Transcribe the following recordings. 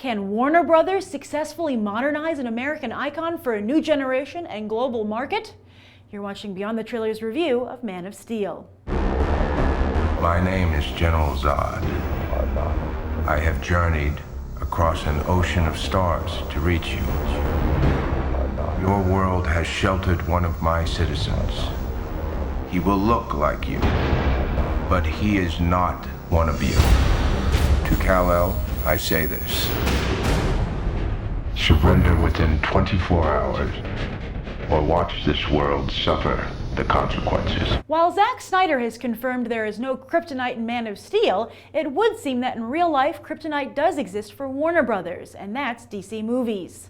Can Warner Brothers successfully modernize an American icon for a new generation and global market? You're watching Beyond the Trailers review of Man of Steel. My name is General Zod. I have journeyed across an ocean of stars to reach you. Your world has sheltered one of my citizens. He will look like you, but he is not one of you. To Kal-El, I say this. Surrender within 24 hours, or watch this world suffer the consequences. While Zack Snyder has confirmed there is no kryptonite in Man of Steel, it would seem that in real life, kryptonite does exist for Warner Brothers, and that's DC Movies.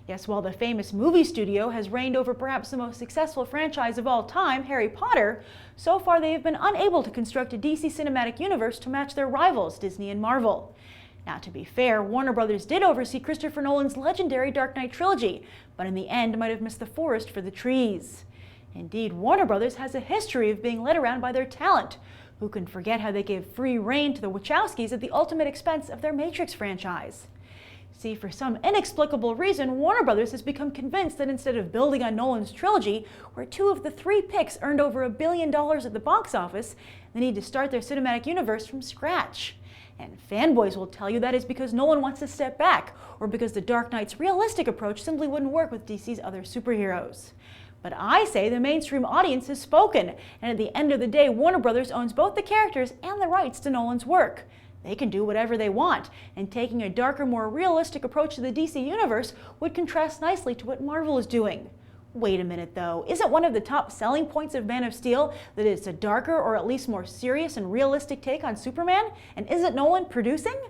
Yes, while the famous movie studio has reigned over perhaps the most successful franchise of all time, Harry Potter, so far they have been unable to construct a DC cinematic universe to match their rivals, Disney and Marvel. Now, to be fair, Warner Brothers did oversee Christopher Nolan's legendary Dark Knight trilogy, but in the end might have missed the forest for the trees. Indeed, Warner Brothers has a history of being led around by their talent. Who can forget how they gave free rein to the Wachowskis at the ultimate expense of their Matrix franchise? See, for some inexplicable reason, Warner Brothers has become convinced that instead of building on Nolan's trilogy, where 2 of the 3 picks earned over $1 billion at the box office, they need to start their cinematic universe from scratch. And fanboys will tell you that is because Nolan wants to step back, or because the Dark Knight's realistic approach simply wouldn't work with DC's other superheroes. But I say the mainstream audience has spoken, and at the end of the day, Warner Brothers owns both the characters and the rights to Nolan's work. They can do whatever they want, and taking a darker, more realistic approach to the DC universe would contrast nicely to what Marvel is doing. Wait a minute though, isn't one of the top selling points of Man of Steel that it's a darker or at least more serious and realistic take on Superman? And isn't Nolan producing?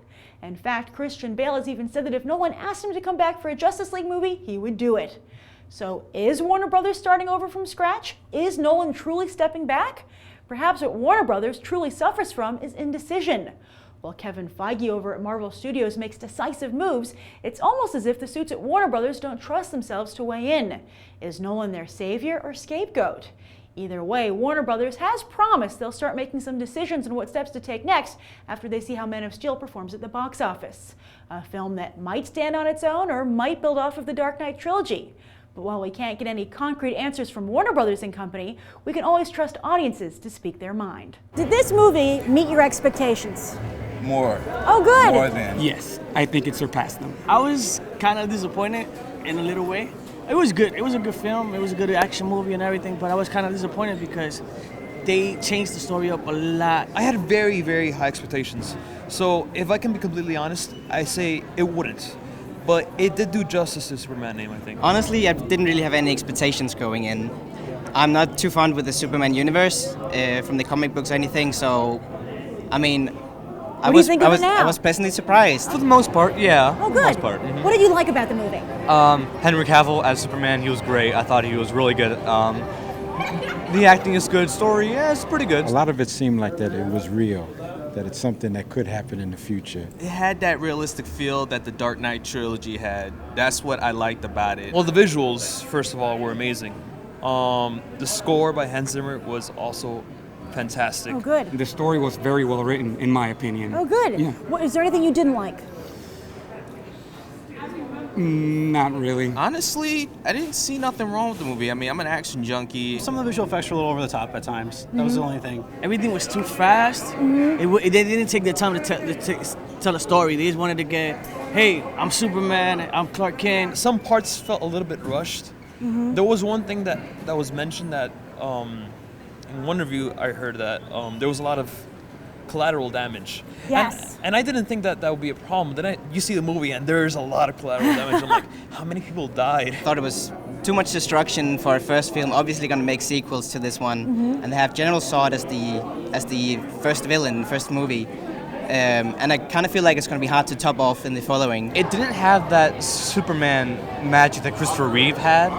In fact, Christian Bale has even said that if Nolan asked him to come back for a Justice League movie, he would do it. So is Warner Brothers starting over from scratch? Is Nolan truly stepping back? Perhaps what Warner Brothers truly suffers from is indecision. While Kevin Feige over at Marvel Studios makes decisive moves, it's almost as if the suits at Warner Brothers don't trust themselves to weigh in. Is Nolan their savior or scapegoat? Either way, Warner Brothers has promised they'll start making some decisions on what steps to take next after they see how Man of Steel performs at the box office. A film that might stand on its own or might build off of the Dark Knight trilogy. But while we can't get any concrete answers from Warner Brothers and company, we can always trust audiences to speak their mind. Did this movie meet your expectations? More. Oh, good. More than. Yes, I think it surpassed them. I was kind of disappointed in a little way. It was good. It was a good film. It was a good action movie and everything, but I was kind of disappointed because they changed the story up a lot. I had very, very high expectations. So if I can be completely honest, I say it wouldn't. But it did do justice to Superman name, I think. Honestly, I didn't really have any expectations going in. I'm not too fond with the Superman universe from the comic books or anything, so I mean, I was pleasantly surprised. For the most part, yeah. Oh, good. For the most part. Mm-hmm. What did you like about the movie? Henry Cavill as Superman, he was great. I thought he was really good. The acting is good. Story, yeah, it's pretty good. A lot of it seemed like that it was real, that it's something that could happen in the future. It had that realistic feel that the Dark Knight trilogy had. That's what I liked about it. Well, the visuals, first of all, were amazing. The score by Hans Zimmer was also fantastic. Oh, good. The story was very well written, in my opinion. Oh, good. Yeah. Is there anything you didn't like? Not really. Honestly, I didn't see nothing wrong with the movie. I mean, I'm an action junkie. Some of the visual effects were a little over the top at times. That was the only thing. Everything was too fast. They didn't take the time to tell a story. They just wanted to get, hey, I'm Superman, I'm Clark Kent. Some parts felt a little bit rushed. There was one thing that was mentioned that in one review I heard that there was a lot of collateral damage. Yes. And I didn't think that would be a problem. Then you see the movie and there's a lot of collateral damage. I'm like, how many people died? I thought it was too much destruction for a first film. Obviously going to make sequels to this one, and they have General Zod as the first villain, first movie. And I kind of feel like it's going to be hard to top off in the following. It didn't have that Superman magic that Christopher Reeve had,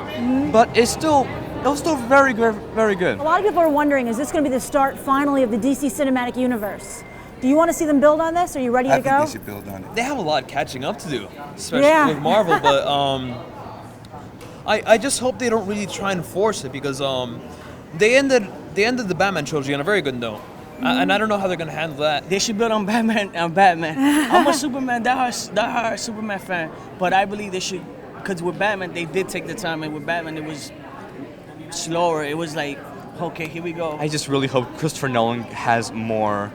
but it was still very good, very good. A lot of people are wondering, is this going to be the start finally of the DC cinematic universe? Do you want to see them build on this? Are you ready to go? I think they should build on it. They have a lot catching up to do, especially with Marvel, but I just hope they don't really try and force it because they ended the Batman trilogy on a very good note. And I don't know how they're gonna handle that. They should build on Batman. I'm a die-hard Superman fan, but I believe they should, because with Batman they did take the time, and with Batman it was slower. It was like, okay, here we go. I just really hope Christopher Nolan has more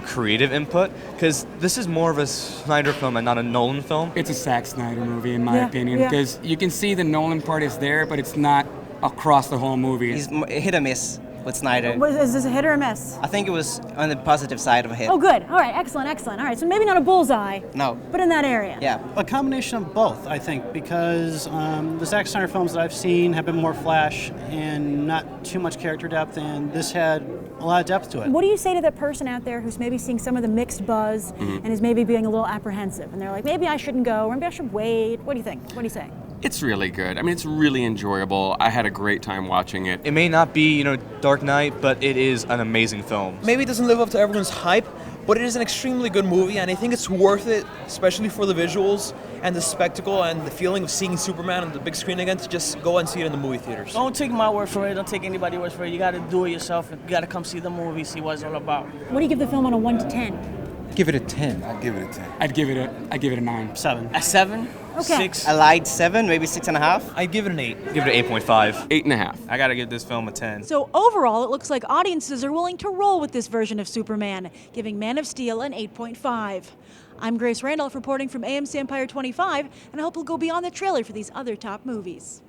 creative input, because this is more of a Snyder film and not a Nolan film. It's a Zack Snyder movie, in my Yeah, opinion, yeah. because you can see the Nolan part is there, but it's not across the whole movie. He's hit or miss with Snyder. Is this a hit or a miss? I think it was on the positive side of a hit. Oh, good. All right, excellent. All right, so maybe not a bullseye, No. but in that area. Yeah. A combination of both, I think, because the Zack Snyder films that I've seen have been more flash and not too much character depth, and this had a lot of depth to it. What do you say to that person out there who's maybe seeing some of the mixed buzz and is maybe being a little apprehensive, and they're like, maybe I shouldn't go, or maybe I should wait? What do you think? What do you say? It's really good. I mean, it's really enjoyable. I had a great time watching it. It may not be, Dark Knight, but it is an amazing film. Maybe it doesn't live up to everyone's hype, but it is an extremely good movie, and I think it's worth it, especially for the visuals and the spectacle and the feeling of seeing Superman on the big screen again, to just go and see it in the movie theaters. Don't take my word for it. Don't take anybody's word for it. You got to do it yourself. You got to come see the movie, see what it's all about. What do you give the film on a 1 to 10? Give it a 10. I'd give it a 10. I'd give it a 9. 7. A 7? Okay. 6? A light 7, maybe 6.5. I'd give it an 8. Give it an 8.5. 8.5. I gotta give this film a 10. So overall, it looks like audiences are willing to roll with this version of Superman, giving Man of Steel an 8.5. I'm Grace Randolph reporting from AMC Empire 25, and I hope we'll go beyond the trailer for these other top movies.